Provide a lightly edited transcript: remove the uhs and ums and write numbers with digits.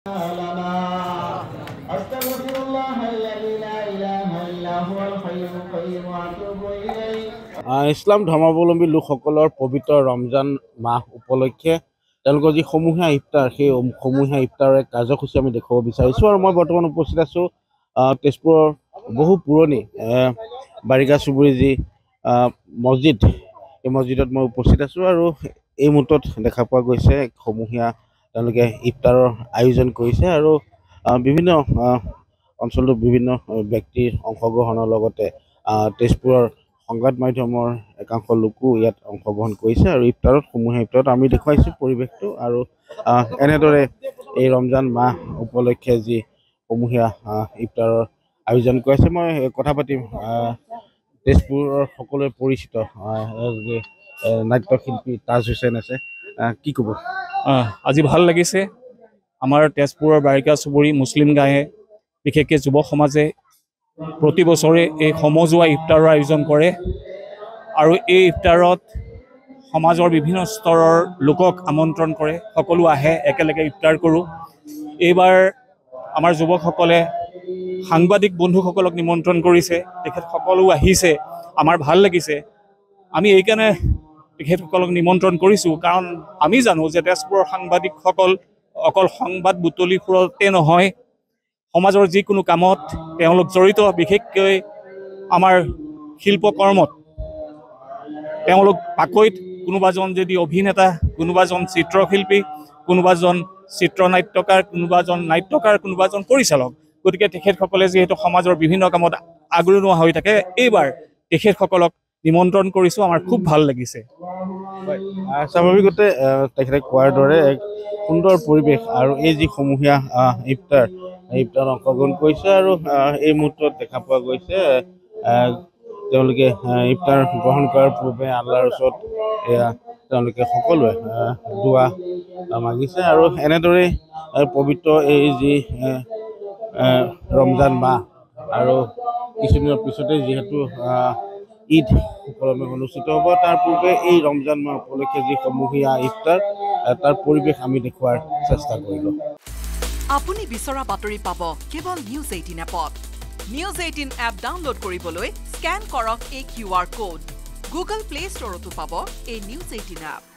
لنا أستغفر الله الذي لا إله إلا هو الحي القيوم وأتوب إليه ইছলাম ধৰ্মাৱলম্বী লোকসকলৰ পবিত্ৰ ৰমজান মাহ উপলক্ষে তেওঁলোকৰ যি সমূহীয়া ইফতাৰ সেই সমূহীয়া ইফতাৰৰ এক কাৰ্যসূচী আমি দেখুৱাব বিচাৰিছোঁ আৰু মই বৰ্তমান উপস্থিত আছোঁ তেজপুৰৰ বহু পুৰণি বাৰিকা চুবুৰী যি মছজিদ এই মছজিদত মই উপস্থিত আছোঁ আৰু এই মুহূৰ্তত দেখা পোৱা গৈছে সমূহীয়া তেওঁলোকে ইফতাৰৰ আয়োজন কৰিছে আৰু বিভিন্ন অঞ্চলটোৰ বিভিন্ন ব্যক্তিৰ অংশগ্ৰহণৰ লগতে তেজপুৰৰ সংবাদ মাধ্যমৰ একাংশ লোকো ইয়াত অংশগ্ৰহণ কৰিছে আৰু ইফতাৰত সমূহীয়া ইফতাৰত আমি দেখুৱাইছোঁ পৰিৱেশটো আৰু এনেদৰে এই ৰমজান মাহ উপলক্ষে যি সমূহীয়া ইফতাৰৰ আয়োজন কৰিছে মই কথা পাতিম তেজপুৰৰ সকলোৱে পৰিচিত নাট্যশিল্পী তাজ হুছেইন আছে কি ক'ব আজি ভাল লাগিছে আমাৰ তেজপুৰৰ বাৰিকা চুবুৰী মুছলিম গাঁৱে বিশেষকৈ যুৱ সমাজে প্ৰতি বছৰে এই সমজুৱা ইফতাৰৰ আয়োজন কৰে আৰু এই ইফতাৰত সমাজৰ বিভিন্ন স্তৰৰ লোকক আমন্ত্ৰণ কৰে সকলো আহে একেলগে ইফতাৰ কৰোঁ এইবাৰ আমাৰ যুৱকসকলে সাংবাদিক বন্ধুসকলক নিমন্ত্ৰণ কৰিছে তেখেতসকলো আহিছে আমাৰ ভাল লাগিছে আমি এইকাৰণে তেখেতসকলক নিমন্ত্ৰণ কৰিছোঁ কাৰণ আমি জানো যে তেজপুৰৰ সাংবাদিকসকল অকল সংবাদ বুটলি ফুৰতে নহয় সমাজৰ যিকোনো কামত তেওঁলোক জড়িত বিশেষকৈ আমাৰ শিল্পকৰ্মত তেওঁলোক পাকৈত কোনোবাজন যদি অভিনেতা কোনোবাজন চিত্ৰশিল্পী কোনোবাজন চিত্ৰনাট্যকাৰ কোনোবাজন নাট্যকাৰ কোনোবাজন পৰিচালক গতিকে তেখেতসকলে যিহেতু সমাজৰ বিভিন্ন কামত আগৰণুৱা হৈ থাকে এইবাৰ তেখেতসকলক নিমন্ত্ৰণ কৰিছোঁ আমাৰ খুব ভাল লাগিছে স্বাভাৱিকতে তেখেতে কোৱাৰ দৰে এক সুন্দৰ পৰিৱেশ আৰু এই যি সমূহীয়া ইফতাৰ অংশগ্ৰহণ কৰিছে আৰু এই মুহূৰ্তত দেখা পোৱা গৈছে তেওঁলোকে ইফতাৰ গ্ৰহণ কৰাৰ পূৰ্বে আল্লাহৰ ওচৰত তেওঁলোকে সকলোৱে দুৱা মাগিছে আৰু এনেদৰেই পবিত্ৰ এই যি ৰমজান মাহ আৰু কিছুদিনৰ পিছতে যিহেতু ঈদ সুকলমে অনুষ্ঠিত হ'ব তাৰ পূৰ্বে এই ৰমজান মাহ উপলক্ষে যি সমূহীয়া ইফতাৰ তাৰ পৰিৱেশ আমি দেখুৱাৰ চেষ্টা কৰিলোঁ আপুনি বিচৰা বাতৰি পাব কেৱল নিউজ 18 এপত নিউজ 18 এপ ডাউনলোড কৰিবলৈ স্কেন কৰক এই QR কোড গুগল প্লে ষ্টৰতো পাব এই নিউজ 18 এপ